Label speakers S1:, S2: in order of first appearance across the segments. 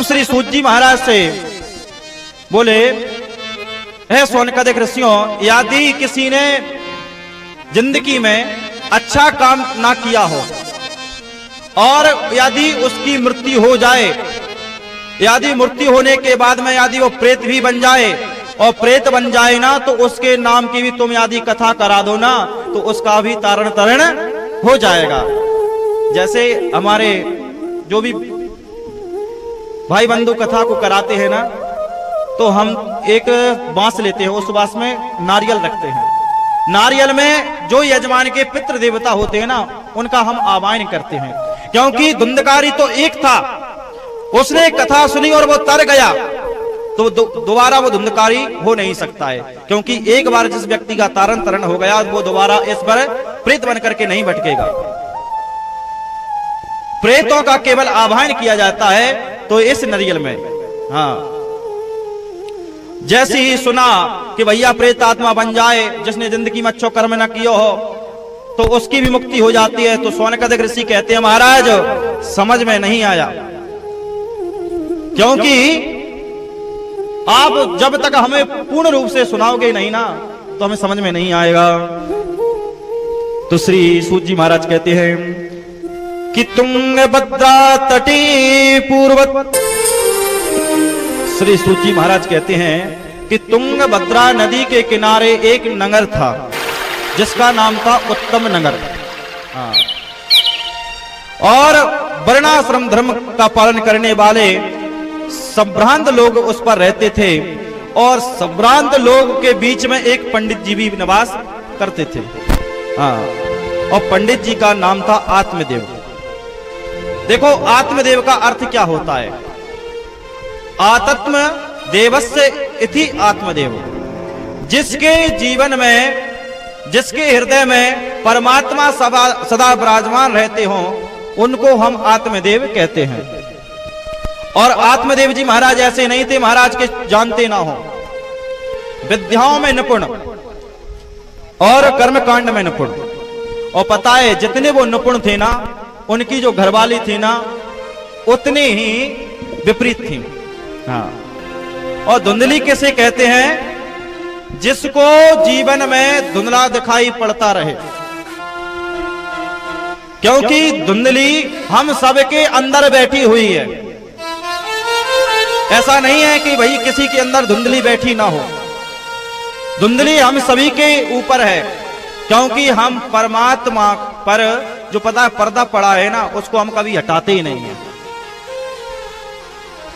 S1: श्री सूत जी महाराज से बोले, हे सोनकदिक ऋषियों, यदि किसी ने जिंदगी में अच्छा काम ना किया हो और यदि उसकी मृत्यु हो जाए, यदि मृत्यु होने के बाद में यदि वो प्रेत भी बन जाए और प्रेत बन जाए ना, तो उसके नाम की भी तुम यदि कथा करा दो ना, तो उसका भी तारण तरण हो जाएगा। जैसे हमारे जो भी भाई बंधु कथा को कराते हैं ना, तो हम एक बांस लेते हैं, उस बांस में नारियल रखते हैं। नारियल में जो यजमान के पितृ देवता होते हैं ना, उनका हम आवाहन करते हैं। क्योंकि धुंधकारी तो एक था, उसने कथा सुनी और वो तर गया, तो दोबारा वो धुंधकारी हो नहीं सकता है। क्योंकि एक बार जिस व्यक्ति का तारण तरण हो गया, वो दोबारा इस पर प्रेत बन करके नहीं भटकेगा। प्रेतों का केवल आवाहन किया जाता है तो इस नारियल में। हाँ, जैसे ही सुना कि भैया प्रेत आत्मा बन जाए, जिसने जिंदगी में अच्छो कर्म न कियो हो, तो उसकी भी मुक्ति हो जाती है। तो सोनकदिक ऋषि कहते हैं, महाराज समझ में नहीं आया, क्योंकि आप जब तक हमें पूर्ण रूप से सुनाओगे नहीं ना, तो हमें समझ में नहीं आएगा। तो श्री सूत जी महाराज कहते हैं कि तुंगभद्रा तटी पूर्वत, श्री सूत जी महाराज कहते हैं कि तुंगभद्रा नदी के किनारे एक नगर था, जिसका नाम था उत्तम नगर। और वर्णाश्रम धर्म का पालन करने वाले संभ्रांत लोग उस पर रहते थे, और संभ्रांत लोग के बीच में एक पंडित जी भी निवास करते थे। और पंडित जी का नाम था आत्मदेव। देखो, आत्मदेव का अर्थ क्या होता है? आत्म देवस्य इति आत्मदेव। जिसके जीवन में, जिसके हृदय में परमात्मा सदा विराजमान रहते हो, उनको हम आत्मदेव कहते हैं। और आत्मदेव जी महाराज ऐसे नहीं थे महाराज के जानते ना हो, विद्याओं में निपुण और कर्मकांड में निपुण। और पता है, जितने वो निपुण थे ना, उनकी जो घरवाली थी ना, उतनी ही विपरीत थी। हाँ, और धुंधली किसे कहते हैं? जिसको जीवन में धुंधला दिखाई पड़ता रहे। क्योंकि धुंधली हम सबके अंदर बैठी हुई है। ऐसा नहीं है कि भाई किसी के अंदर धुंधली बैठी ना हो। धुंधली हम सभी के ऊपर है, क्योंकि हम परमात्मा पर जो पता पर्दा पड़ा है ना, उसको हम कभी हटाते ही नहीं है।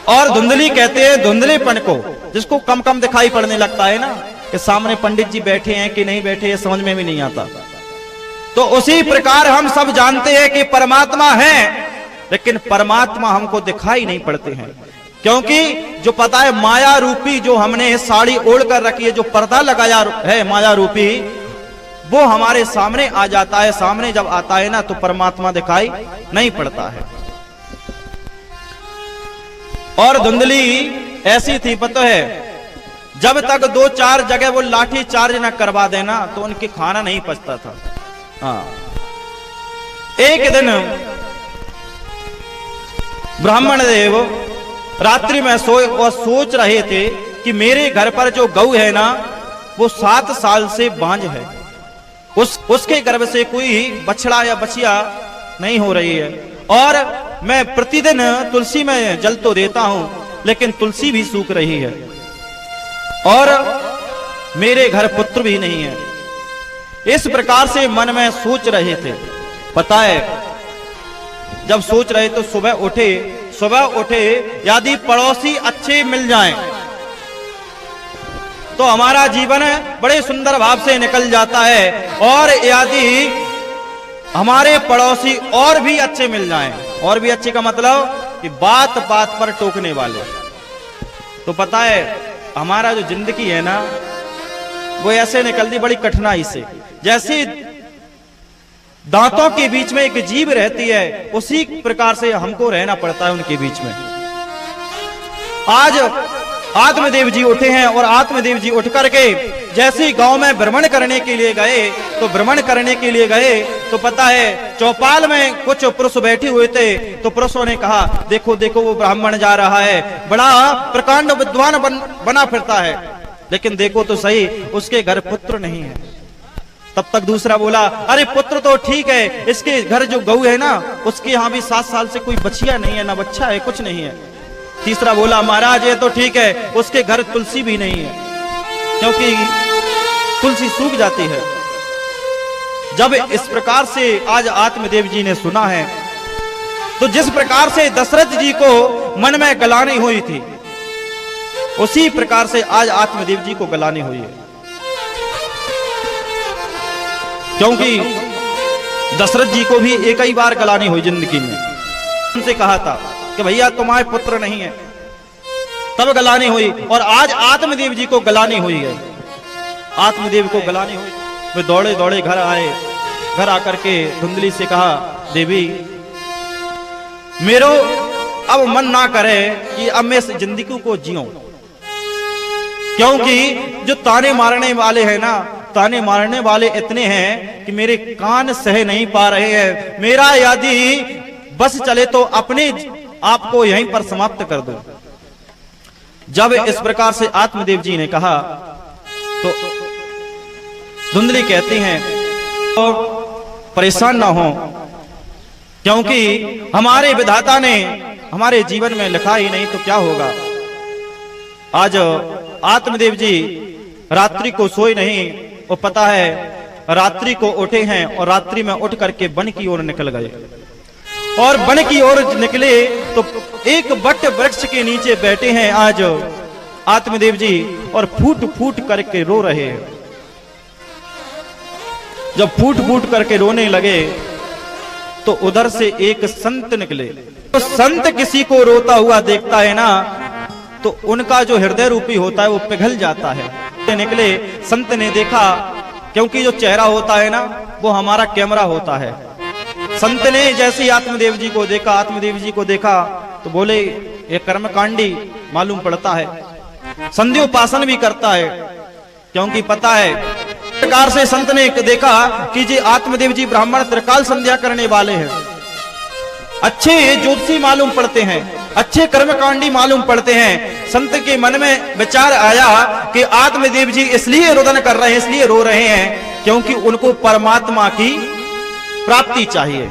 S1: और धुंधली कहते हैं धुंधलेपन को, जिसको कम कम दिखाई पड़ने लगता है ना, कि सामने पंडित जी बैठे हैं कि नहीं बैठे, समझ में भी नहीं आता। तो उसी प्रकार हम सब जानते हैं कि परमात्मा है, लेकिन परमात्मा हमको दिखाई नहीं पड़ते हैं। क्योंकि जो पता है माया रूपी, जो हमने साड़ी ओढ़ कर रखी है, जो पर्दा लगाया है माया रूपी, वो हमारे सामने आ जाता है। सामने जब आता है ना, तो परमात्मा दिखाई नहीं पड़ता है। और धुंधली ऐसी थी, पता है, जब तक 2-4 जगह वो लाठी चार्ज न करवा देना, तो उनके खाना नहीं पचता था। हाँ, एक दिन ब्राह्मण देव रात्रि में सोए और सोच रहे थे कि मेरे घर पर जो गऊ है ना, वो 7 साल से बांझ है। उसके गर्भ से कोई बछड़ा या बछिया नहीं हो रही है, और मैं प्रतिदिन तुलसी में जल तो देता हूं, लेकिन तुलसी भी सूख रही है, और मेरे घर पुत्र भी नहीं है। इस प्रकार से मन में सोच रहे थे। पता है, जब सोच रहे तो सुबह उठे यदि पड़ोसी अच्छे मिल जाएं, तो हमारा जीवन बड़े सुंदर भाव से निकल जाता है। और यदि हमारे पड़ोसी और भी अच्छे मिल जाएं, और भी अच्छे का मतलब कि बात बात पर टोकने वाले, तो पता है हमारा जो जिंदगी है ना, वो ऐसे निकलती बड़ी कठिनाई से। जैसे दांतों के बीच में एक जीभ रहती है, उसी प्रकार से हमको रहना पड़ता है उनके बीच में। आज आत्मदेव जी उठे हैं, और आत्मदेव जी उठ करके जैसे ही गांव में भ्रमण करने के लिए गए तो पता है चौपाल में कुछ पुरुष बैठे हुए थे। तो पुरुषों ने कहा, देखो देखो वो ब्राह्मण जा रहा है, बड़ा प्रकांड विद्वान बना फिरता है, लेकिन देखो तो सही उसके घर पुत्र नहीं है। तब तक दूसरा बोला, अरे पुत्र तो ठीक है, इसके घर जो गऊ है ना उसके यहाँ भी 7 साल से कोई बछिया नहीं है, ना बच्चा है, कुछ नहीं है। तीसरा बोला, महाराज ये तो ठीक है, उसके घर तुलसी भी नहीं है, क्योंकि तुलसी सूख जाती है। जब इस प्रकार से आज आत्मदेव जी ने सुना है, तो जिस प्रकार से दशरथ जी को मन में गलानी हुई थी, उसी प्रकार से आज आत्मदेव जी को गलानी हुई है। क्योंकि दशरथ जी को भी एक ही बार गलानी हुई जिंदगी में। उनसे कहा था कि भैया तुम्हारे पुत्र नहीं है, तब गलानी हुई, और आज आत्मदेव जी को गलानी हुई है। आत्मदेव को गलानी हुई, वे दौड़े दौड़े घर आए। घर आकर के धुंधली से कहा, देवी मेरो अब मन ना करे कि अब मैं इस जिंदगी को जियूं, क्योंकि जो ताने मारने वाले हैं ना, ताने मारने वाले इतने हैं कि मेरे कान सह नहीं पा रहे हैं। मेरा यदि बस चले तो अपने आप को यहीं पर समाप्त कर दो। जब इस प्रकार से आत्मदेव जी ने कहा तो धुंधली कहती हैं, तो परेशान ना हो, क्योंकि हमारे विधाता ने हमारे जीवन में लिखा ही नहीं तो क्या होगा। आज आत्मदेव जी रात्रि को सोए नहीं, वो पता है रात्रि को उठे हैं, और रात्रि में उठ करके वन की ओर निकल गए। और वन की ओर निकले तो एक बट वृक्ष के नीचे बैठे हैं आज आत्मदेव जी, और फूट फूट करके रो रहे हैं। जब फूट फूट करके रोने लगे तो उधर से एक संत निकले। तो संत किसी को रोता हुआ देखता है ना, तो उनका जो हृदय रूपी होता है वो पिघल जाता है। निकले, संत ने देखा, क्योंकि जो चेहरा होता है ना वो हमारा कैमरा होता है। संत ने जैसे ही आत्मदेव जी को देखा तो बोले, ये कर्मकांडी मालूम पड़ता है, संध्योपासन भी करता है, क्योंकि पता है प्रकार से संत ने देखा कि जी आत्मदेव जी ब्राह्मण त्रिकाल संध्या करने वाले हैं, अच्छे ज्योतिषी मालूम पड़ते हैं, अच्छे कर्मकांडी मालूम पड़ते हैं। संत के मन में विचार आया कि आत्मदेव जी इसलिए रोदन कर रहे हैं, इसलिए रो रहे हैं, क्योंकि उनको परमात्मा की प्राप्ति चाहिए।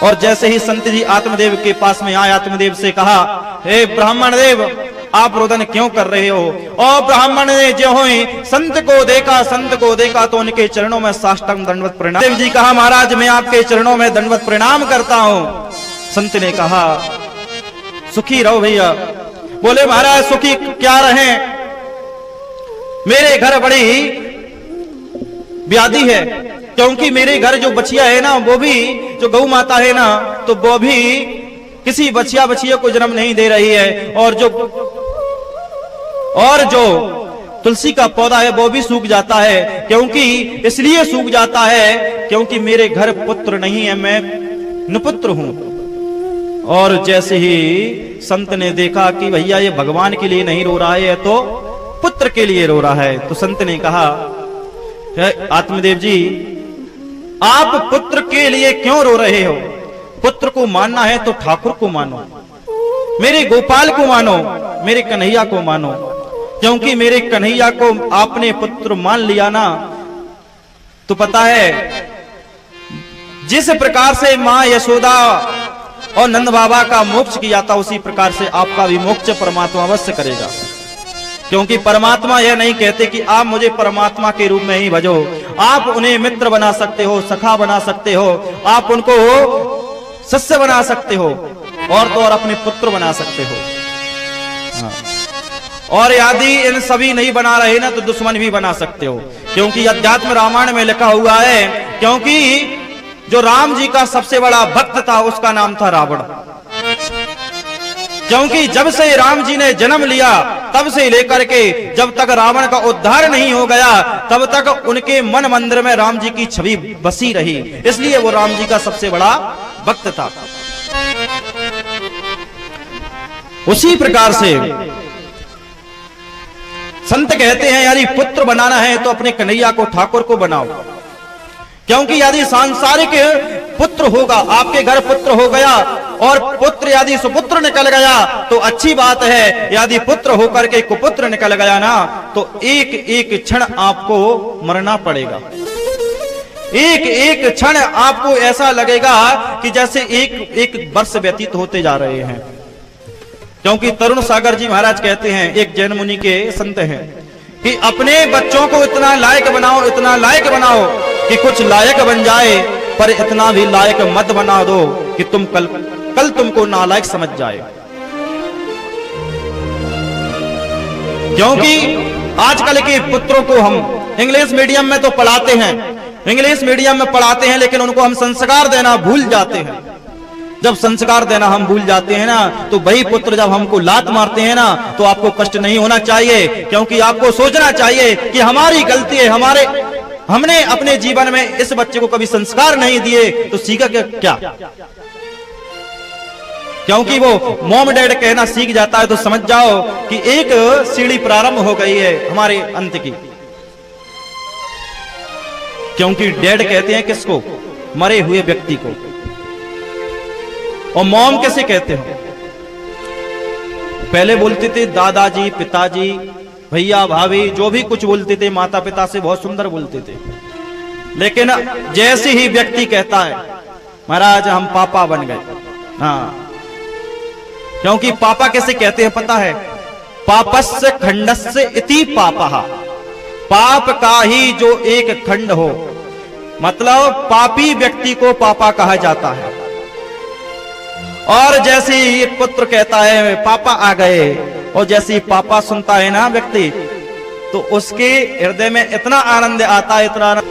S1: और जैसे ही संत जी आत्मदेव के पास में आए, आत्मदेव से कहा, हे ब्राह्मण देव आप रोदन क्यों कर रहे हो। और ब्राह्मण ने जो संत को देखा तो उनके चरणों में साष्टांग दंडवत प्रणाम। देव जी कहा, महाराज मैं आपके चरणों में दंडवत प्रणाम करता हूं। संत ने कहा, सुखी रहो भैया। बोले, महाराज सुखी क्या रहे, मेरे घर बड़ी व्याधि है, क्योंकि मेरे घर जो बछिया है ना, वो भी जो गौ माता है ना, तो वो भी किसी बछिया को जन्म नहीं दे रही है, और जो तुलसी का पौधा है वो भी सूख जाता है। क्योंकि इसलिए सूख जाता है क्योंकि मेरे घर पुत्र नहीं है, मैं निपुत्र हूं। और जैसे ही संत ने देखा कि भैया ये भगवान के लिए नहीं रो रहा है, तो पुत्र के लिए रो रहा है, तो संत ने कहा, आत्मदेव जी आप पुत्र के लिए क्यों रो रहे हो। पुत्र को मानना है तो ठाकुर को मानो, मेरे गोपाल को मानो, मेरे कन्हैया को मानो, क्योंकि मेरे कन्हैया को आपने पुत्र मान लिया ना, तो पता है जिस प्रकार से मां यशोदा और नंद बाबा का मोक्ष किया था, उसी प्रकार से आपका भी मोक्ष परमात्मा अवश्य करेगा। क्योंकि परमात्मा यह नहीं कहते कि आप मुझे परमात्मा के रूप में ही भजो, आप उन्हें मित्र बना सकते हो, सखा बना सकते हो, आप उनको सस्य बना सकते हो, और तो और अपने पुत्र बना सकते हो। हाँ। और यदि इन सभी नहीं बना रहे ना, तो दुश्मन भी बना सकते हो। क्योंकि अध्यात्म रामायण में लिखा हुआ है, क्योंकि जो राम जी का सबसे बड़ा भक्त था उसका नाम था रावण। क्योंकि जब से राम जी ने जन्म लिया तब से लेकर के जब तक रावण का उद्धार नहीं हो गया, तब तक उनके मन मंदिर में राम जी की छवि बसी रही, इसलिए वो राम जी का सबसे बड़ा भक्त था। उसी प्रकार से संत कहते हैं यदि पुत्र बनाना है तो अपने कन्हैया को, ठाकुर को बनाओ, क्योंकि यदि सांसारिक पुत्र होगा, आपके घर पुत्र हो गया और पुत्र यदि सुपुत्र निकल गया तो अच्छी बात है, यदि पुत्र होकर के कुपुत्र निकल गया ना तो एक एक क्षण आपको मरना पड़ेगा। एक एक क्षण आपको ऐसा लगेगा कि जैसे एक एक वर्ष व्यतीत होते जा रहे हैं। क्योंकि तरुण सागर जी महाराज कहते हैं, एक जैन मुनि के संत हैं, कि अपने बच्चों को इतना लायक बनाओ, इतना लायक बनाओ कि कुछ लायक बन जाए, पर इतना भी लायक मत बना दो कि तुम कल तुमको नालायक समझ जाए। क्योंकि आजकल के पुत्रों को हम इंग्लिश मीडियम में तो पढ़ाते हैं, इंग्लिश मीडियम में पढ़ाते हैं, लेकिन उनको हम संस्कार देना भूल जाते हैं। जब संस्कार देना हम भूल जाते हैं ना, तो वही पुत्र जब हमको लात मारते हैं ना, तो आपको कष्ट नहीं होना चाहिए, क्योंकि आपको सोचना चाहिए कि हमारी गलती है, हमने अपने जीवन में इस बच्चे को कभी संस्कार नहीं दिए, तो सीखा क्या? क्योंकि वो मॉम डैड कहना सीख जाता है तो समझ जाओ कि एक सीढ़ी प्रारंभ हो गई है हमारे अंत की। क्योंकि डैड कहते हैं किसको? मरे हुए व्यक्ति को। और मॉम कैसे कहते हैं? पहले बोलते थे दादाजी, पिताजी, भैया, भाभी, जो भी कुछ बोलते थे माता पिता से बहुत सुंदर बोलते थे, लेकिन जैसे ही व्यक्ति कहता है महाराज हम पापा बन गए, हाँ, क्योंकि पापा कैसे कहते हैं पता है? पापस्य खंडस्य इति पापः, पाप का ही जो एक खंड हो, मतलब पापी व्यक्ति को पापा कहा जाता है। और जैसे ही एक पुत्र कहता है पापा आ गए, और जैसे ही पापा सुनता है ना व्यक्ति, तो उसके हृदय में इतना आनंद आता है, इतना आनंद।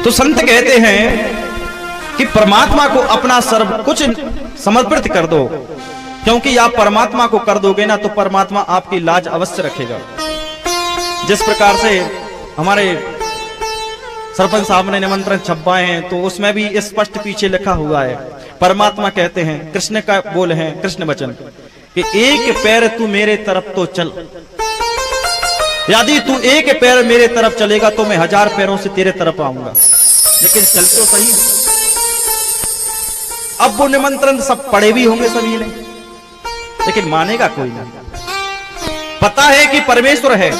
S1: तो संत कहते हैं कि परमात्मा को अपना सर्व कुछ समर्पित कर दो, क्योंकि आप परमात्मा को कर दोगे ना तो परमात्मा आपकी लाज अवश्य रखेगा। जिस प्रकार से हमारे सरपंच साहब ने निमंत्रण छपवाए हैं, तो उसमें भी स्पष्ट पीछे लिखा हुआ है, परमात्मा कहते हैं, कृष्ण का बोल है, कृष्ण वचन, कि एक पैर तू मेरे तरफ तो चल, यदि तू एक पैर मेरे तरफ चलेगा तो मैं 1000 पैरों से तेरे तरफ आऊंगा, लेकिन चल तो सही। अब वो निमंत्रण सब पढ़े भी होंगे सभी ने, लेकिन मानेगा कोई नहीं। पता है कि परमेश्वर है,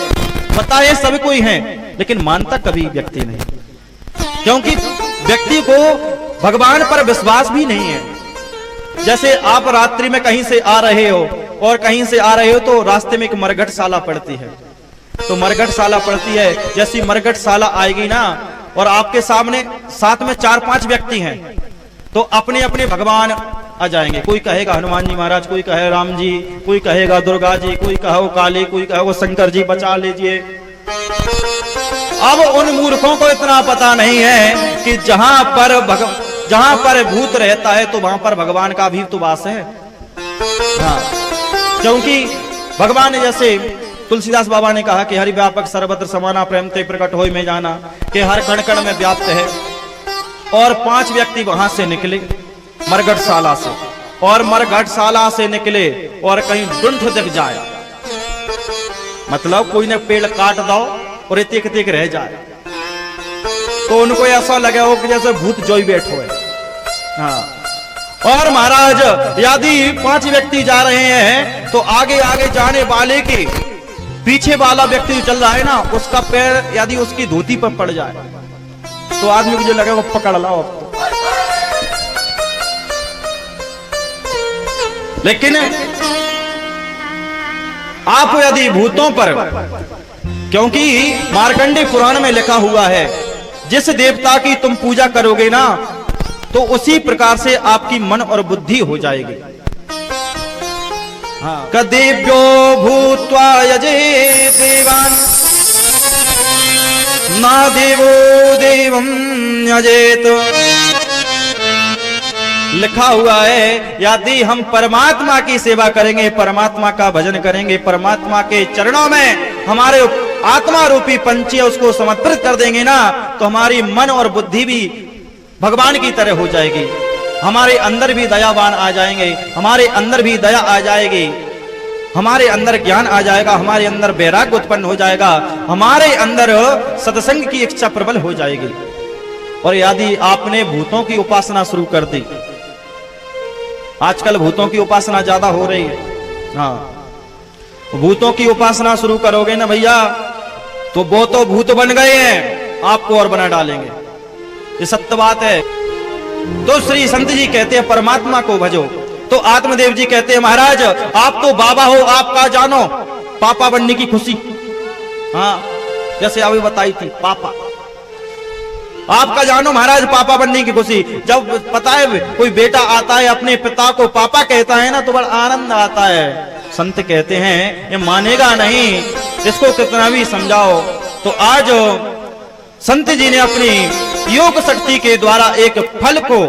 S1: पता है सब कोई है, लेकिन मानता कभी व्यक्ति नहीं, क्योंकि व्यक्ति को भगवान पर विश्वास भी नहीं है। जैसे आप रात्रि में कहीं से आ रहे हो, और कहीं से आ रहे हो तो रास्ते में एक मरघट शाला पड़ती है, तो मरघट शाला पड़ती है, जैसी मरघट शाला आएगी ना, और आपके सामने साथ में 4-5 व्यक्ति हैं, तो अपने अपने भगवान आ जाएंगे। कोई कहेगा हनुमान जी महाराज, कोई कहे राम जी, कोई कहेगा दुर्गा जी, कोई कहो काली, कोई कहो शंकर जी बचा लीजिए। अब उन मूर्खों को इतना पता नहीं है कि जहां पर भूत रहता है तो वहां पर भगवान का भी तो वास है। हाँ, क्योंकि भगवान ने, जैसे तुलसीदास बाबा ने कहा कि हरि व्यापक सर्वत्र समाना प्रेम ते प्रकट होय में जाना, कि हर कण कण में व्याप्त है। और 5 व्यक्ति वहां से निकले मरघटशाला से, और मरघटशाला से निकले और कहीं डुंठ दिख जाए, मतलब कोई ने पेड़ काट दो और इतक रह जाए, तो उनको ऐसा लगे हो कि जैसे भूत जोई बैठो है। हाँ, और महाराज यदि 5 व्यक्ति जा रहे हैं तो आगे आगे जाने वाले के पीछे वाला व्यक्ति जो चल रहा है ना, उसका पैर यदि उसकी धोती पर पड़ जाए तो आदमी को जो लगे वो पकड़ लाओ। लेकिन आप यदि भूतों पर, क्योंकि मार्कंडेय पुराण में लिखा हुआ है, जिस देवता की तुम पूजा करोगे ना तो उसी प्रकार से आपकी मन और बुद्धि हो जाएगी। हाँ, कदेव्यो भूत्वा यजे देवान ना देवो देवं यजेत। लिखा हुआ है यदि हम परमात्मा की सेवा करेंगे, परमात्मा का भजन करेंगे, परमात्मा के चरणों में हमारे आत्मा रूपी पंची उसको समर्पित कर देंगे ना, तो हमारी मन और बुद्धि भी भगवान की तरह हो जाएगी, हमारे अंदर भी दयावान आ जाएंगे, हमारे अंदर भी दया आ जाएगी। हमारे अंदर ज्ञान आ जाएगा, हमारे अंदर वैराग्य उत्पन्न हो जाएगा, हमारे अंदर सत्संग की इच्छा प्रबल हो जाएगी। और यदि आपने भूतों की उपासना शुरू कर दी, आजकल भूतों की उपासना ज्यादा हो रही है, हाँ, भूतों की उपासना शुरू करोगे ना भैया, तो वो तो भूत बन गए हैं, आपको और बना डालेंगे, ये सत्य बात है। तो श्री संत जी कहते हैं परमात्मा को भजो, तो आत्मदेव जी कहते हैं महाराज आप तो बाबा हो, आपका जानो पापा बनने की खुशी, हाँ जैसे अभी बताई थी, पापा आपका जानो महाराज पापा बनने की खुशी। जब पता है कोई बेटा आता है अपने पिता को पापा कहता है ना, तो बड़ा आनंद आता है। संत कहते हैं ये मानेगा नहीं, इसको कितना भी समझाओ। तो आज संत जी ने अपनी योग शक्ति के द्वारा एक फल को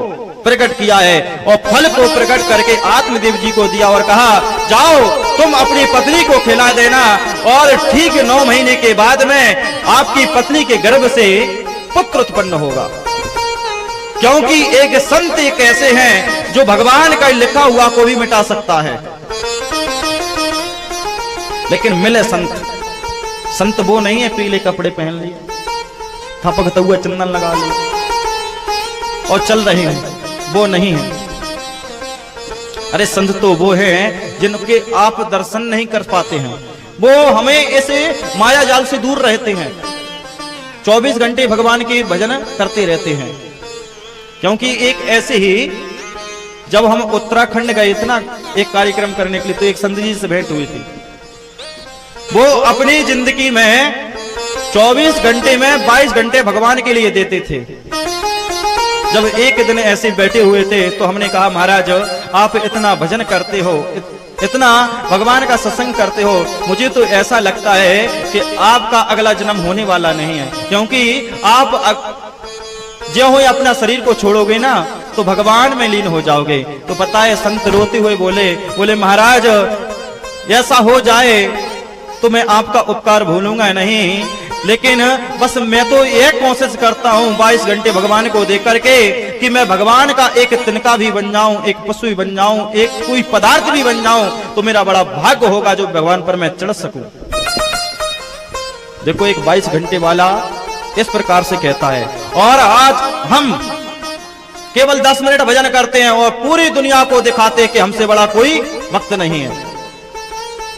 S1: प्रकट किया है, और फल को प्रकट करके आत्मदेव जी को दिया और कहा जाओ तुम अपनी पत्नी को खिला देना, और ठीक 9 महीने के बाद में आपकी पत्नी के गर्भ से पुत्र उत्पन्न होगा। क्योंकि एक संत एक ऐसे हैं जो भगवान का लिखा हुआ को भी मिटा सकता है। लेकिन मिले संत, संत वो नहीं है पीले कपड़े पहन लिए, थपकता हुआ चंदन लगा लिए और चल रहे हैं, वो नहीं है। अरे संत तो वो हैं जिनके आप दर्शन नहीं कर पाते हैं, वो हमें ऐसे माया जाल से दूर रहते हैं, 24 घंटे भगवान के भजन करते रहते हैं। क्योंकि एक ऐसे ही जब हम उत्तराखंड गए थे ना एक कार्यक्रम करने के लिए, तो एक संत जी से भेंट हुई थी। वो अपनी जिंदगी में 24 घंटे में 22 घंटे भगवान के लिए देते थे। जब एक दिन ऐसे बैठे हुए थे तो हमने कहा महाराज आप इतना भजन करते हो, इतना भगवान का सत्संग करते हो, मुझे तो ऐसा लगता है कि आपका अगला जन्म होने वाला नहीं है। क्योंकि आप जो हो अपना शरीर को छोड़ोगे ना तो भगवान में लीन हो जाओगे। तो पता है संत रोते हुए बोले महाराज ऐसा हो जाए तो मैं आपका उपकार भूलूंगा नहीं, लेकिन बस मैं तो ये कोशिश करता हूँ 22 घंटे भगवान को देख करके कि मैं भगवान का एक तिनका भी बन जाऊं, एक पशु भी बन जाऊं, एक कोई पदार्थ भी बन जाऊं, तो मेरा बड़ा भाग्य होगा जो भगवान पर मैं चढ़ सकूं। देखो एक 22 घंटे वाला इस प्रकार से कहता है, और आज हम केवल 10 मिनट भजन करते हैं और पूरी दुनिया को दिखाते हैं कि हमसे बड़ा कोई वक्त नहीं है।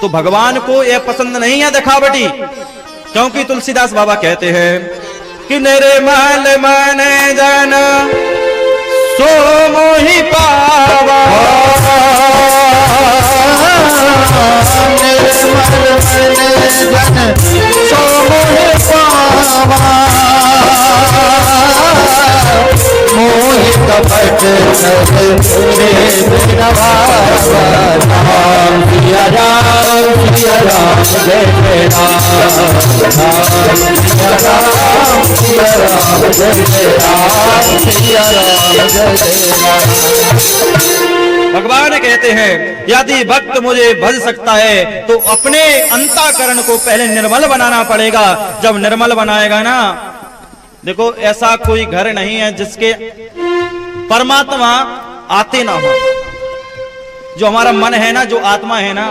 S1: तो भगवान को यह पसंद नहीं है दिखावटी। क्योंकि तुलसीदास बाबा कहते हैं कि निर्मल मन जन सो मोहि पावा, निर्मल मन जन सो मोहि पावा, मोहि कपट राम सिया राम जय जय राम, सिया राम जय जय राम, सिया राम जय जय राम। भगवान कहते हैं यदि भक्त मुझे भज सकता है तो अपने अंतःकरण को पहले निर्मल बनाना पड़ेगा। जब निर्मल बनाएगा ना, देखो ऐसा कोई घर नहीं है जिसके परमात्मा आते ना हो। जो हमारा मन है ना, जो आत्मा है ना,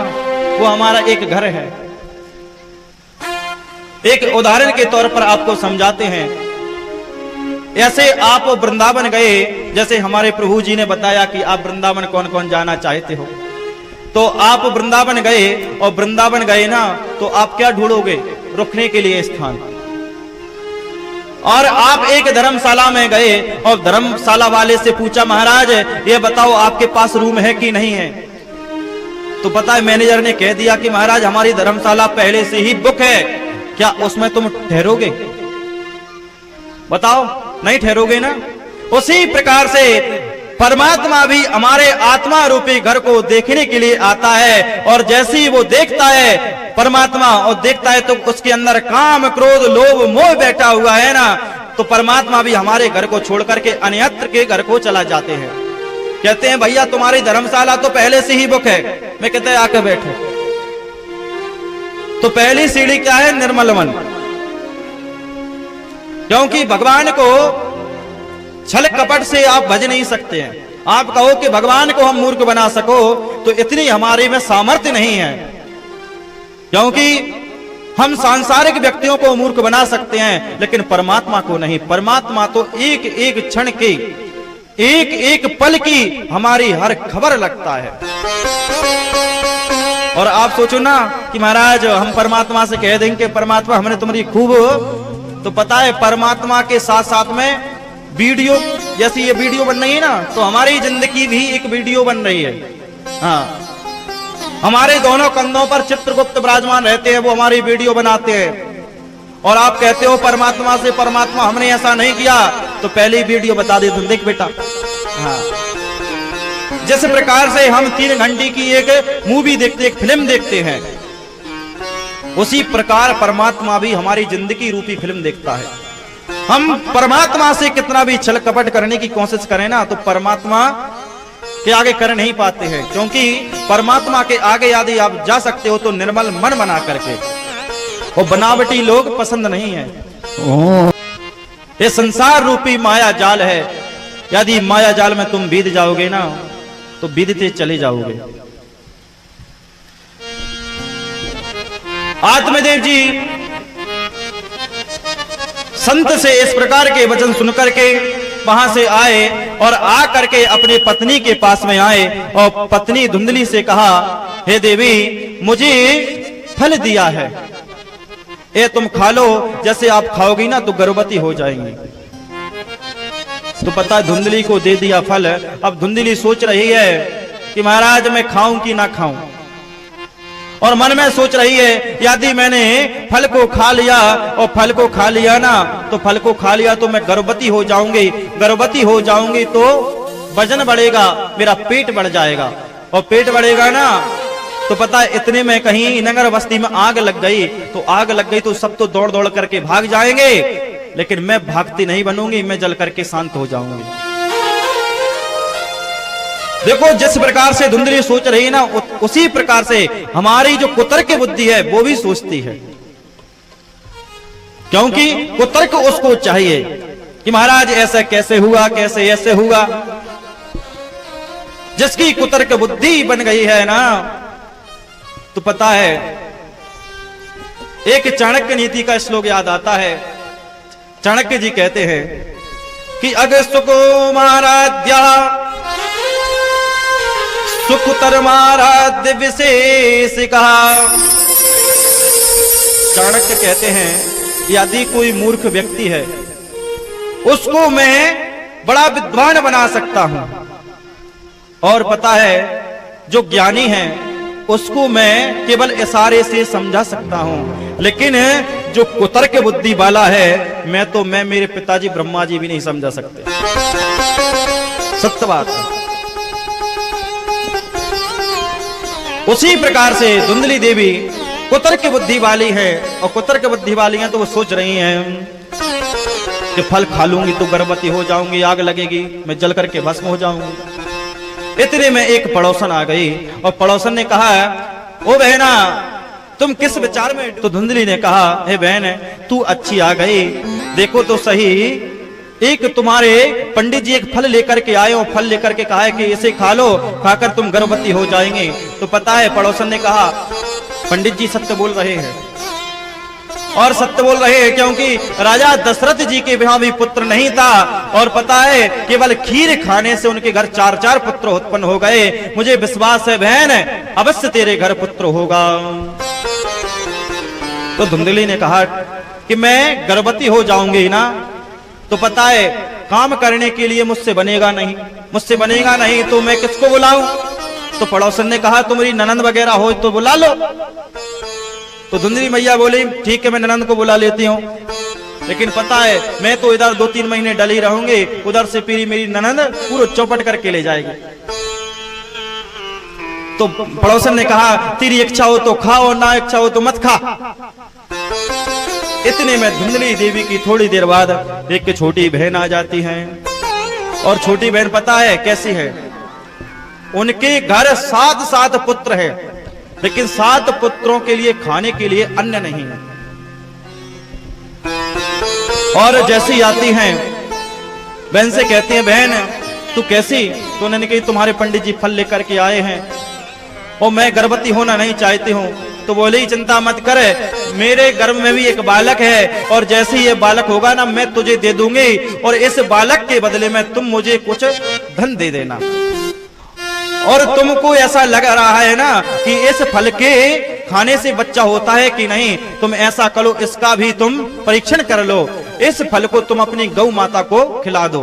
S1: वो हमारा एक घर है। एक उदाहरण के तौर पर आपको समझाते हैं। ऐसे आप वृंदावन गए, जैसे हमारे प्रभु जी ने बताया कि आप वृंदावन कौन कौन जाना चाहते हो, तो आप वृंदावन गए, और वृंदावन गए ना तो आप क्या ढूंढोगे? रुकने के लिए स्थान। और आप एक धर्मशाला में गए और धर्मशाला वाले से पूछा महाराज ये बताओ आपके पास रूम है कि नहीं है? तो पता है मैनेजर ने कह दिया कि महाराज हमारी धर्मशाला पहले से ही बुक है, क्या उसमें तुम ठहरोगे? बताओ नहीं ठहरोगे ना। उसी प्रकार से परमात्मा भी हमारे आत्मा रूपी घर को देखने के लिए आता है, और जैसे ही वो देखता है परमात्मा और देखता है तो उसके अंदर काम क्रोध लोभ मोह बैठा हुआ है ना, तो परमात्मा भी हमारे घर को छोड़ करके अन्यत्र के घर को चला जाते हैं। कहते हैं भैया तुम्हारी धर्मशाला तो पहले से ही बुक है। मैं कहते हैं आके बैठो। तो पहली सीढ़ी क्या है? निर्मल मन। क्योंकि भगवान को छल कपट से आप भज नहीं सकते हैं। आप कहो कि भगवान को हम मूर्ख बना सको, तो इतनी हमारे में सामर्थ्य नहीं है। क्योंकि हम सांसारिक व्यक्तियों को मूर्ख बना सकते हैं लेकिन परमात्मा को नहीं। परमात्मा तो एक एक क्षण के, एक एक पल की हमारी हर खबर लगता है। और आप सोचो ना कि महाराज हम परमात्मा से कह देंगे परमात्मा हमने तुम्हारी खूब, तो पता है परमात्मा के साथ साथ में वीडियो, जैसी ये वीडियो बन रही है ना, तो हमारी जिंदगी भी एक वीडियो बन रही है। हाँ, हमारे दोनों कंधों पर चित्रगुप्त विराजमान रहते हैं, वो हमारी वीडियो बनाते हैं। और आप कहते हो परमात्मा से परमात्मा हमने ऐसा नहीं किया, तो पहले ही वीडियो बता दे तुम देख बेटा। हाँ, जिस प्रकार से हम 3 घंटे की एक मूवी देखते, एक फिल्म देखते हैं, उसी प्रकार परमात्मा भी हमारी जिंदगी रूपी फिल्म देखता है। हम परमात्मा से कितना भी छल कपट करने की कोशिश करें ना, तो परमात्मा के आगे कर नहीं पाते हैं, क्योंकि परमात्मा के आगे यदि आप जा सकते हो तो निर्मल मन बना करके, वो बनावटी लोग पसंद नहीं है। ये संसार रूपी माया जाल है, यदि माया जाल में तुम बीत जाओगे ना तो बीतते चले जाओगे। आत्मदेव जी संत से इस प्रकार के वचन सुनकर के वहां से आए और आ करके अपनी पत्नी के पास में आए और पत्नी धुंधली से कहा, हे देवी मुझे फल दिया है, ये तुम खा लो, जैसे आप खाओगी ना तो गर्भवती हो जाएंगी। तो पता है धुंधली को दे दिया फल। अब धुंधली सोच रही है कि महाराज मैं खाऊं कि ना खाऊं, और मन में सोच रही है यदि मैंने फल को खा लिया और फल को खा लिया ना, तो फल को खा लिया तो मैं गर्भवती हो जाऊंगी, गर्भवती हो जाऊंगी तो वजन बढ़ेगा, मेरा पेट बढ़ जाएगा, और पेट बढ़ेगा ना तो पता है इतने में कहीं नगर बस्ती में आग लग गई, तो आग लग गई तो सब तो दौड़ दौड़ करके भाग जाएंगे, लेकिन मैं भागती नहीं बनूंगी, मैं जल करके शांत हो जाऊंगी। देखो जिस प्रकार से धुंधली सोच रही है ना, उसी प्रकार से हमारी जो कुतर्क बुद्धि है वो भी सोचती है, क्योंकि कुतर्क उसको चाहिए कि महाराज ऐसा कैसे हुआ, कैसे ऐसे हुआ। जिसकी कुतर्क बुद्धि बन गई है ना, तो पता है एक चाणक्य नीति का श्लोक याद आता है। चाणक्य जी कहते हैं कि अगर सुकुमाराध्या सुकुतरमाराध्य विशेष कहा। चाणक्य कहते हैं यदि कोई मूर्ख व्यक्ति है उसको मैं बड़ा विद्वान बना सकता हूं, और पता है जो ज्ञानी है उसको मैं केवल इशारे से समझा सकता हूं, लेकिन जो कुतर्क बुद्धि वाला है मैं मेरे पिताजी ब्रह्मा जी भी नहीं समझा सकते। सत्य बात है। उसी प्रकार से धुंधली देवी कुतर्क बुद्धि वाली है, और कुतर्क बुद्धि वाली है तो वो सोच रही हैं कि फल खा लूंगी तो गर्भवती हो जाऊंगी, आग लगेगी, मैं जल करके भस्म हो जाऊंगी। इतने में एक पड़ोसन आ गई और पड़ोसन ने कहा, ओ बहना तुम किस विचार में। तो धुंधली ने कहा, हे बहन तू अच्छी आ गई, देखो तो सही, एक तुम्हारे पंडित जी एक फल लेकर के आए और फल लेकर के कहा है कि इसे खा लो, खाकर तुम गर्भवती हो जाएंगे। तो पता है पड़ोसन ने कहा, पंडित जी सत्य बोल रहे हैं, और सत्य बोल रहे हैं क्योंकि राजा दशरथ जी के यहाँ भी पुत्र नहीं था, और पता है केवल खीर खाने से उनके घर 4 पुत्र उत्पन्न हो गए। मुझे विश्वास है बहन अवश्य तेरे घर पुत्र होगा। तो धुंधली ने कहा कि मैं गर्भवती हो जाऊंगी ना, तो पता है काम करने के लिए मुझसे बनेगा नहीं, तो मैं किसको बुलाऊं। तो पड़ोसन ने कहा तुम्हारी ननंद वगैरह हो तो बुला लो। तो धुंधली मैया बोली ठीक है मैं ननंद को बुला लेती हूँ, लेकिन पता है मैं तो इधर 2-3 महीने डली रहूंगी, उधर से फिर मेरी ननंद पूरा चौपट करके ले जाएगी। तो पड़ोसन ने कहा तेरी इच्छा हो तो खाओ, ना इच्छा हो तो मत खा। इतने में धुंधली देवी की थोड़ी देर बाद एक छोटी बहन आ जाती है, और छोटी बहन पता है कैसी है, उनके घर 7 पुत्र है, लेकिन 7 पुत्रों के लिए खाने के लिए अन्न नहीं है। और जैसी आती हैं बहन से कहती हैं बहन तू कैसी। तो उन्होंने कही तुम्हारे पंडित जी फल लेकर के आए हैं और मैं गर्भवती होना नहीं चाहती हूँ, तो बोली चिंता मत कर, मेरे गर्भ में भी एक बालक है और जैसे ही ये बालक होगा ना मैं तुझे दे दूंगी और इस बालक के बदले में तुम मुझे कुछ धन दे देना। और तुमको ऐसा लग रहा है ना कि इस फल के खाने से बच्चा होता है कि नहीं, तुम ऐसा करो इसका भी तुम परीक्षण कर लो, इस फल को तुम अपनी गौ माता को खिला दो।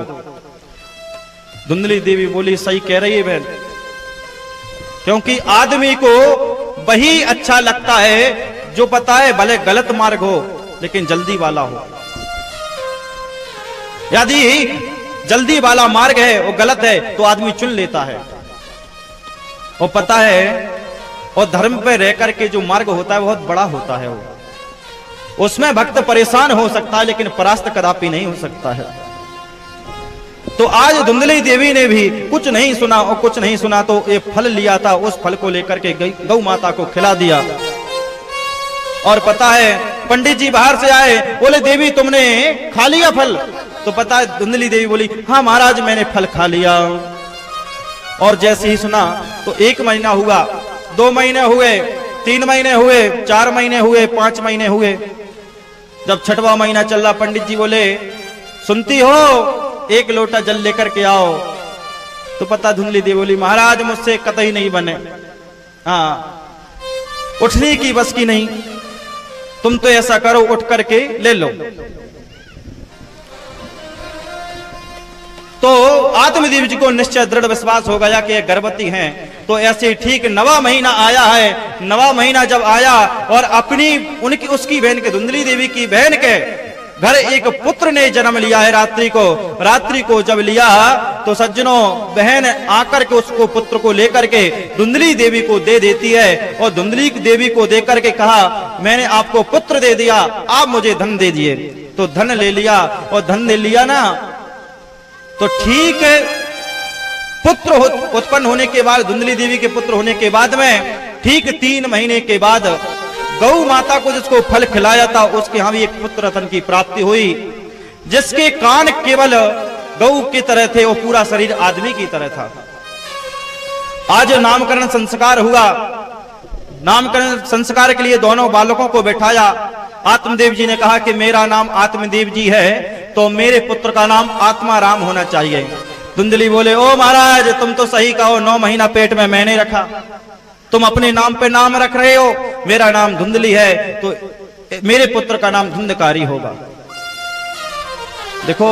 S1: धुंधली देवी बोली सही कह रही है बहन, क्योंकि आदमी को वही अच्छा लगता है जो पता है भले गलत मार्ग हो लेकिन जल्दी वाला हो। यदि जल्दी वाला मार्ग है वो गलत है तो आदमी चुन लेता है, वो पता है, और धर्म पे रह करके जो मार्ग होता है बहुत बड़ा होता है, वो उसमें भक्त परेशान हो सकता है लेकिन परास्त कदापि नहीं हो सकता है। तो आज धुंधली देवी ने भी कुछ नहीं सुना और कुछ नहीं सुना तो ये फल लिया था, उस फल को लेकर के गौ माता को खिला दिया। और पता है पंडित जी बाहर से आए, बोले देवी तुमने खा लिया फल? तो पता है धुंधली देवी बोली हाँ महाराज मैंने फल खा लिया। और जैसे ही सुना तो 1 महीना हुआ, 2 महीने हुए, 3 महीने हुए, 4 महीने हुए, 5 महीने हुए। जब 6वां महीना चल रहा पंडित जी बोले सुनती हो 1 लोटा जल लेकर के आओ। तो पता धुंधली देवी बोली महाराज मुझसे कतई नहीं बने, हाँ उठने की बस की नहीं, तुम तो ऐसा करो उठ करके ले लो। तो आत्मदेव जी को निश्चय दृढ़ विश्वास हो गया कि ये गर्भवती हैं। तो ऐसे ठीक 9वां महीना आया है, 9वां महीना जब आया और अपनी उनकी उसकी बहन के धुंधली देवी की बहन के घर एक पुत्र ने जन्म लिया है रात्रि को जब लिया तो सज्जनों बहन आकर के उसको पुत्र को लेकर के धुंधली देवी को दे देती है और धुंधली देवी को देकर के कहा मैंने आपको पुत्र दे दिया, आप मुझे धन दे दिए। तो धन ले लिया और धन ले लिया ना तो ठीक है पुत्र उत्पन्न होने के बाद धुंधली देवी के पुत्र होने के बाद में ठीक 3 महीने के बाद गौ माता को जिसको फल खिलाया था उसके यहां भी एक पुत्र रतन की प्राप्ति हुई, जिसके कान केवल गौ की तरह थे और पूरा शरीर आदमी की तरह था। आज नामकरण संस्कार हुआ, नामकरण संस्कार के लिए दोनों बालकों को बैठाया। आत्मदेव जी ने कहा कि मेरा नाम आत्मदेव जी है तो मेरे पुत्र का नाम आत्माराम होना चाहिए। धुंधली बोले ओ महाराज तुम तो सही कहो, 9 महीना पेट में मैंने रखा, तुम अपने नाम पे नाम रख रहे हो, मेरा नाम धुंधली है तो मेरे पुत्र का नाम धुंधकारी होगा। देखो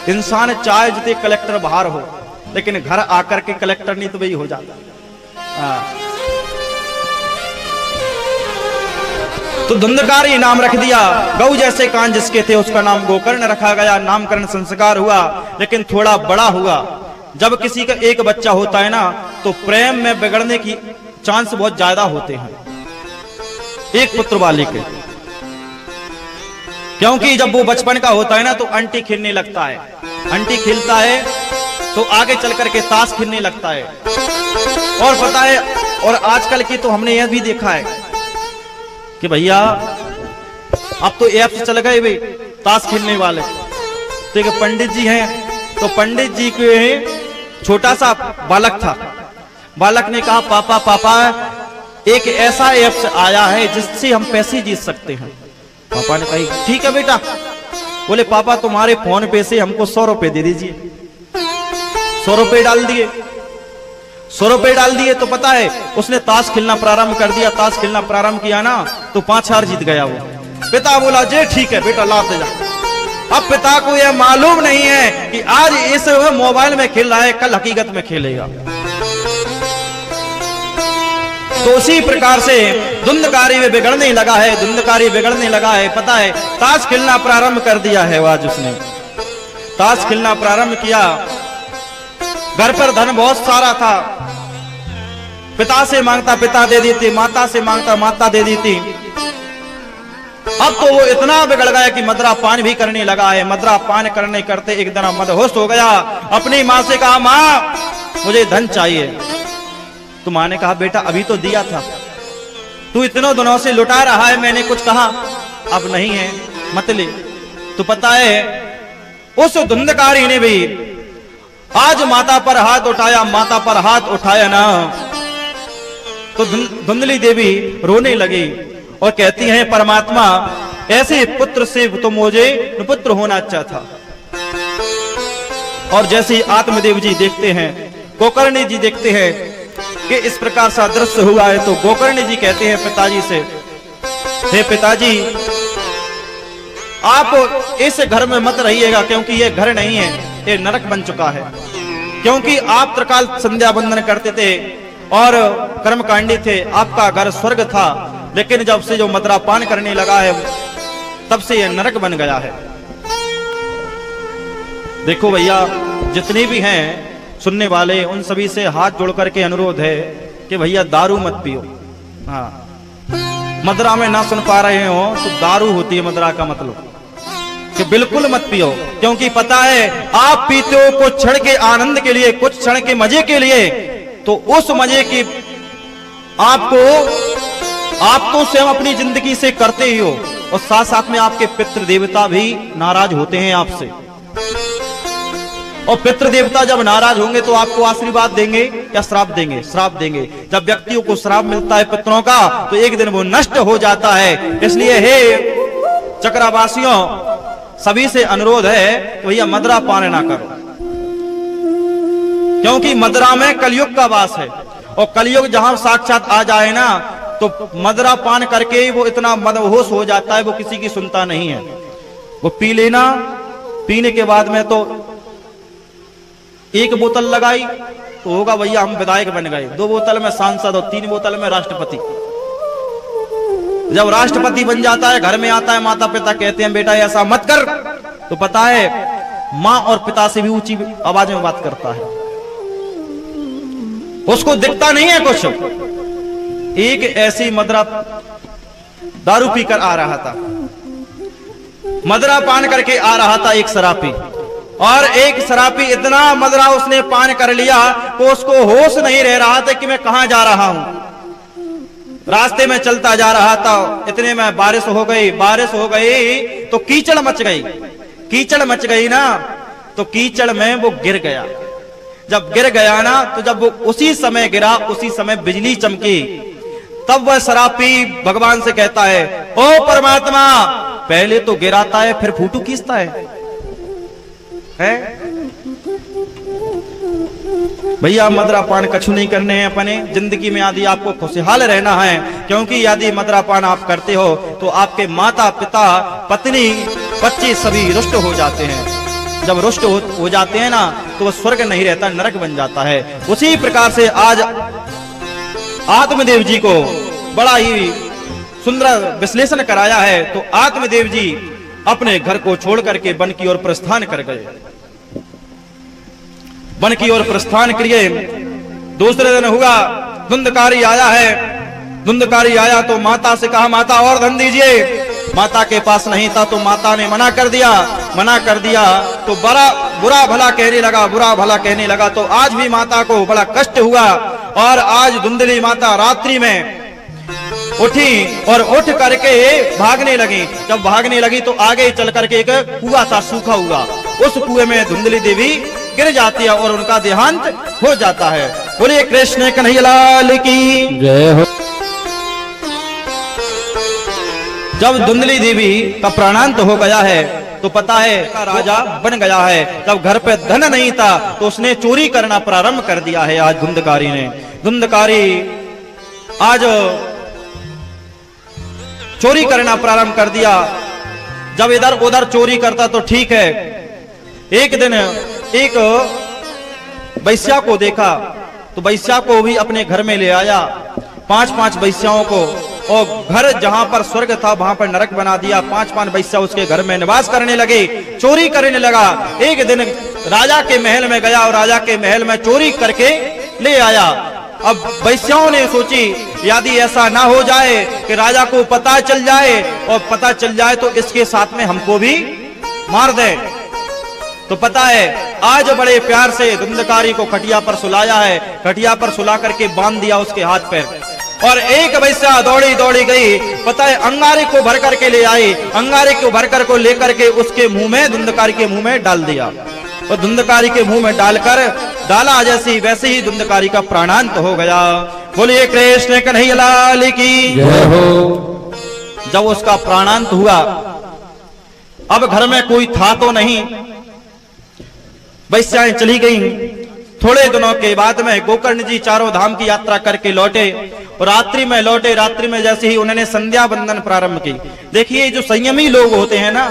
S1: इंसान चाहे जितने कलेक्टर बाहर हो लेकिन घर आकर के कलेक्टर नहीं तो वही हो जाता। तो धुंधकारी नाम रख दिया, गौ जैसे कान जिसके थे उसका नाम गोकर्ण रखा गया। नामकरण संस्कार हुआ लेकिन थोड़ा बड़ा हुआ। जब किसी का एक बच्चा होता है ना तो प्रेम में बिगड़ने की चांस बहुत ज्यादा होते हैं एक पुत्र वाले के, क्योंकि जब वो बचपन का होता है ना तो अंटी खेलने लगता है, अंटी खेलता है तो आगे चल करके ताश खेलने लगता है। और पता है और आजकल की तो हमने यह भी देखा है कि भैया अब तो ऐप से चल गए भाई ताश खेलने वाले। तो एक पंडित जी हैं तो पंडित जी के छोटा सा बालक था, बालक ने कहा पापा पापा एक ऐसा ऐप आया है जिससे हम पैसे जीत सकते हैं। पापा ने कहा ठीक है बेटा। बोले पापा तुम्हारे फोन पे से हमको 100 रुपए दे दीजिए। 100 रुपए डाल दिए, 100 रुपए डाल दिए तो पता है उसने ताश खेलना प्रारंभ कर दिया। ताश खेलना प्रारंभ किया ना तो 5 हार जीत गया वो। पिता बोला जे ठीक है बेटा लाते जा। अब पिता को यह मालूम नहीं है कि आज इस मोबाइल में खेल रहा है कल हकीकत में खेलेगा। तो उसी प्रकार से धुंधकारी में बिगड़ने लगा है, धुंधकारी बिगड़ने लगा है। पता है ताश खेलना प्रारंभ कर दिया है, आज उसने ताश खेलना प्रारंभ किया। घर पर धन बहुत सारा था, पिता से मांगता पिता दे देती, माता से मांगता माता दे देती। अब तो वो इतना बिगड़ गया कि मदरा पान भी करने लगा है। मदरा पान करने करते एक दिन मदहोश हो गया। अपनी माँ से कहा माँ मुझे धन चाहिए। तो माँ ने कहा बेटा अभी तो दिया था, तू इतनों दिनों से लुटा रहा है, मैंने कुछ कहा अब नहीं है मत ले। तो पता है उस धुंधकारी ने भी आज माता पर हाथ उठाया, माता पर हाथ उठाया ना तो धुंधली देवी रोने लगी और कहती हैं, परमात्मा ऐसे पुत्र से तो मुझे पुत्र होना अच्छा था। और जैसे आत्मदेव जी देखते हैं, गोकर्ण जी देखते हैं कि इस प्रकार सा दृश्य हुआ है, तो गोकर्ण जी कहते हैं पिताजी से, हे पिताजी आप इस घर में मत रहिएगा, क्योंकि ये घर नहीं है, ये नरक बन चुका है। क्योंकि आप त्रिकाल संध्या बंदन करते थे और कर्मकांडी थे, आपका घर स्वर्ग था, लेकिन जब से जो मदरा पान करने लगा है तब से यह नरक बन गया है। देखो भैया, जितने भी हैं सुनने वाले, उन सभी से हाथ जोड़ करके अनुरोध है कि भैया दारू मत पियो। हाँ, मदरा में ना सुन पा रहे हो तो दारू होती है मदरा का मतलब, कि बिल्कुल मत पियो। क्योंकि पता है आप पीते हो कुछ क्षण के आनंद के लिए, कुछ क्षण के मजे के लिए, तो उस मजे की आप तो स्वयं अपनी जिंदगी से करते ही हो, और साथ साथ में आपके पितृ देवता भी नाराज होते हैं आपसे। और पितृ देवता जब नाराज होंगे तो आपको आशीर्वाद देंगे या श्राप देंगे? श्राप देंगे। जब व्यक्तियों को श्राप मिलता है पितरों का, तो एक दिन वो नष्ट हो जाता है। इसलिए हे चक्रवासियों, सभी से अनुरोध है कि भैया मदरा पान ना करो, क्योंकि मदरा में कलयुग का वास है, और कलयुग जहां साक्षात आ जाए ना, तो मदरा पान करके वो इतना मदहोश हो जाता है, वो किसी की सुनता नहीं है। वो पी लेना, पीने के बाद में तो एक बोतल लगाई तो होगा भैया हम विधायक बन गए, 2 बोतल में सांसद और 3 बोतल में राष्ट्रपति। जब राष्ट्रपति बन जाता है, घर में आता है, माता पिता कहते हैं बेटा ऐसा मत कर, तो पता है माँ और पिता से भी ऊंची आवाज में बात करता है। उसको दिखता नहीं है कुछ। एक ऐसी मदरा दारू पीकर आ रहा था, मदरा पान करके आ रहा था एक शराबी, और एक शराबी इतना मदरा उसने पान कर लिया तो उसको होश नहीं रह रहा था कि मैं कहां जा रहा हूं। रास्ते में चलता जा रहा था, इतने में बारिश हो गई तो कीचड़ मच गई ना, तो कीचड़ में वो गिर गया। जब गिर गया ना, तो जब वो उसी समय गिरा, उसी समय बिजली चमकी। तब वह शराबी भगवान से कहता है, ओ परमात्मा, पहले तो गिराता है फिर फूटू खींचता है? भैया मदरा पान कछु नहीं करने हैं अपने जिंदगी में। यदि आपको खुशहाल रहना है, क्योंकि यदि मदरा पान आप करते हो तो आपके माता पिता पत्नी बच्चे सभी रुष्ट हो जाते हैं। जब रुष्ट हो जाते हैं ना, तो वह स्वर्ग नहीं रहता, नरक बन जाता है। उसी प्रकार से आज आत्मदेव जी को बड़ा ही सुंदर विश्लेषण कराया है। तो आत्मदेव जी अपने घर को छोड़ करके वन की ओर प्रस्थान कर गए। वन की ओर प्रस्थान किए। दूसरे दिन हुआ, धुंधकारी आया है। धुंधकारी आया तो माता से कहा, माता और धन दीजिए। माता के पास नहीं था, तो माता ने मना कर दिया। तो बड़ा बुरा भला कहने लगा। तो आज भी माता को बड़ा कष्ट हुआ, और आज धुंधली माता रात्रि में उठी और उठ करके भागने लगी। जब भागने लगी तो आगे चल करके एक कुआं था सूखा हुआ, उस कुएं में धुंधली देवी गिर जाती है और उनका देहांत हो जाता है। बोले कृष्ण कन्हैया लाल की जय हो। जब धुंधली देवी का प्राणांत हो गया है, तो पता है राजा बन गया है। जब घर पे धन नहीं था, तो उसने चोरी करना प्रारंभ कर दिया है। आज धुंधकारी ने आज चोरी करना प्रारंभ कर दिया। जब इधर उधर चोरी करता तो ठीक है। एक दिन एक वैश्या को देखा, तो वैश्या को भी अपने घर में ले आया, 5-5 वैश्याओं को, और घर जहां पर स्वर्ग था वहां पर नरक बना दिया। 5-5 वैश्या उसके घर में निवास करने लगे, चोरी करने लगा। एक दिन राजा के महल में गया और राजा के महल में चोरी करके ले आया। अब वैश्याओं ने सोची, यदि ऐसा ना हो जाए कि राजा को पता चल जाए, और पता चल जाए तो इसके साथ में हमको भी मार दे। तो पता है आज बड़े प्यार से धुंधकारी को खटिया पर सुलाया है। खटिया पर सुला करके बांध दिया उसके हाथ पैर, और एक वैश्या दौड़ी गई, पता है अंगारे को भर करके ले आई। अंगारे को भर कर को लेकर के उसके मुंह में, धुंधकारी के मुंह में डाल दिया। और धुंधकारी के मुंह में डालकर डाला जैसी वैसे ही धुंधकारी का प्राणांत हो गया। बोलिए कृष्ण कन्हैया लाल की
S2: जय हो।
S1: जब उसका प्राणांत हुआ, अब घर में कोई था तो नहीं, वैश्याएं चली गईं। थोड़े दिनों के बाद में गोकर्ण जी चारों धाम की यात्रा करके लौटे और रात्रि में लौटे। रात्रि में जैसे ही उन्होंने संध्या बंदन प्रारंभ की। देखिए जो संयमी लोग होते हैं ना,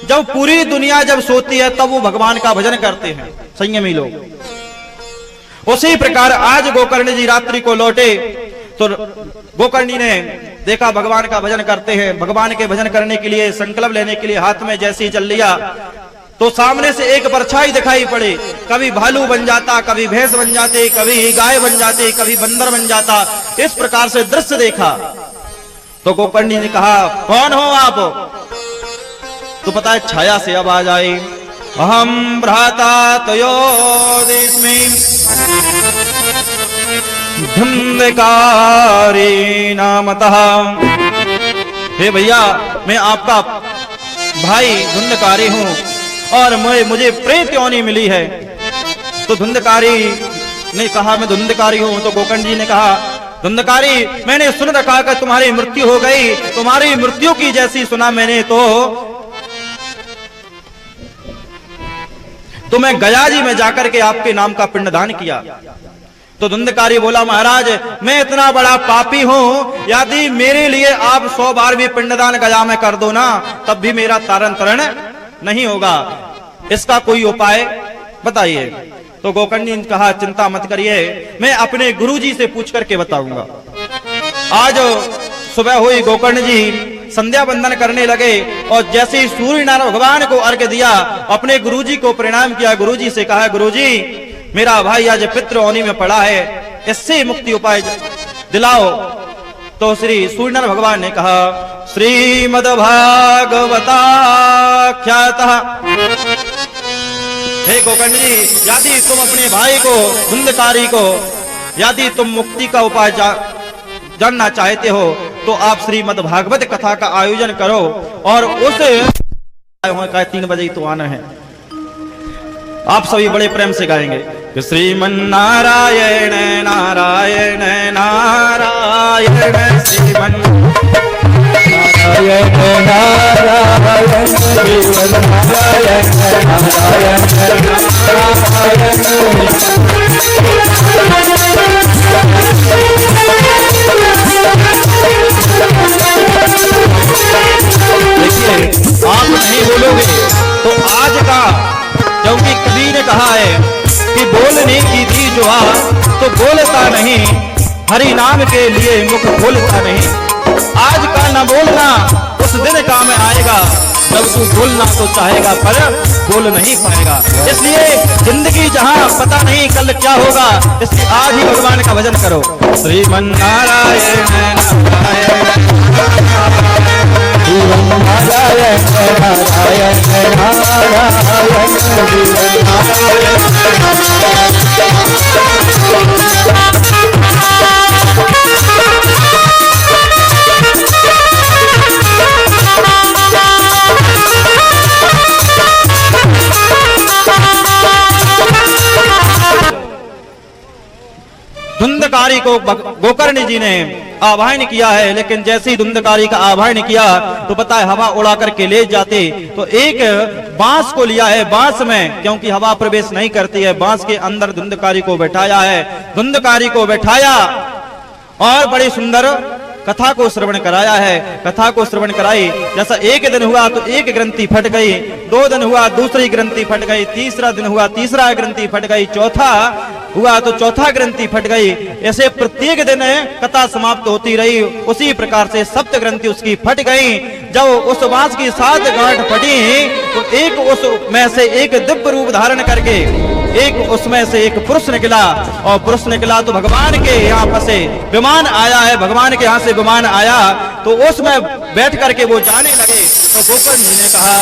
S1: जब पूरी दुनिया जब सोती है तब वो भगवान का भजन करते हैं, संयमी लोग। उसी प्रकार आज गोकर्ण जी रात्रि को लौटे तो गोकर्ण जी ने देखा भगवान का भजन करते हैं। भगवान के भजन करने के लिए संकल्प लेने के लिए हाथ में जैसे ही चल लिया तो सामने से एक परछाई दिखाई पड़े। कभी भालू बन जाता, कभी भैंस बन जाते, कभी गाय बन जाते, कभी बंदर बन जाता। इस प्रकार से दृश्य देखा तो गोकर्ण जी ने कहा, कौन हो आप? तो पता है छाया से आवाज आई, अहम भ्राता तयोदिस्मि धुंधकारी नामतः। हे भैया, मैं आपका भाई धुंधकारी हूं और मुझे प्रेत योनि मिली है। तो धुंधकारी ने कहा, मैं धुंधकारी हूं। तो गोकर्ण जी ने कहा, धुंधकारी, मैंने सुन रखा कि तुम्हारी मृत्यु हो गई। तुम्हारी मृत्यु की जैसी सुना मैंने तो मैं गया जी में जाकर के आपके नाम का पिंडदान किया। तो धुंधकारी बोला, महाराज मैं इतना बड़ा पापी हूं, यदि मेरे लिए आप 100 बार भी पिंडदान गया में कर दो ना, तब भी मेरा तारण तरण नहीं होगा। इसका कोई उपाय बताइए। तो गोकर्ण जी ने कहा, चिंता मत करिए, मैं अपने गुरुजी से पूछ करके बताऊंगा। आज सुबह हुई, गोकर्ण जी संध्या बंदन करने लगे और जैसे ही सूर्य नारायण भगवान को अर्घ्य दिया, अपने गुरुजी को प्रणाम किया। गुरुजी से कहा, गुरुजी मेरा भाई आज पितृ योनि में पड़ा है, इससे मुक्ति उपाय दिलाओ। तो श्री सूर्यनारायण भगवान ने कहा, श्रीमद्भागवताख्यातः। हे गोकर्ण जी, यदि तुम अपने भाई को धुंधकारी को यदि तुम मुक्ति का उपाय जानना चाहते हो तो आप श्रीमद् भागवत कथा का आयोजन करो और उस 3 बजे ही तो आना है। आप सभी बड़े प्रेम से गाएंगे कि श्रीमन्नारायण नारायण नारायण श्रीमन्नारायण नारायण श्रीमन्नारायण नारायण देखिए, आप नहीं बोलोगे तो आज का, क्योंकि कबीर ने कहा है कि बोलने की थी जो तो बोलता नहीं, हरि नाम के लिए मुख बोलता नहीं। आज का न बोलना उस दिन काम आएगा जब तू बोलना तो चाहेगा पर बोल नहीं पाएगा। इसलिए जिंदगी जहां पता नहीं कल क्या होगा, इसलिए आज ही भगवान का भजन करो। श्रीमन्नारायण नारायण नारायण धुंधकारी को गोकर्ण जी ने आवाहन किया है, लेकिन जैसे ही धुंधकारी का आवाहन किया तो पता है हवा उड़ा करके ले जाते। तो एक बांस को लिया है, बांस में क्योंकि हवा प्रवेश नहीं करती है, बांस के अंदर धुंधकारी को बैठाया है। धुंधकारी को बैठाया और बड़ी सुंदर कथा को श्रवण कराया है। कथा को श्रवण कराई, जैसा एक दिन हुआ तो एक ग्रंथि फट गई, 2 दिन हुआ दूसरी ग्रंथि फट गई, तीसरा दिन हुआ तीसरा ग्रंथि फट गई, चौथा हुआ तो चौथा ग्रंथि फट गई। ऐसे प्रत्येक दिन कथा समाप्त होती रही। उसी प्रकार से सप्त ग्रंथि उसकी फट गई। जब उस बांस की 7 गांठ फटी तो एक उसमें से एक दिव्य रूप धारण करके एक उसमें से एक पुरुष निकला, और पुरुष निकला तो भगवान के यहाँ पर से विमान आया है। भगवान के यहाँ से विमान आया तो उसमें बैठ करके वो जाने लगे। तो गोकर्ण जी ने कहा,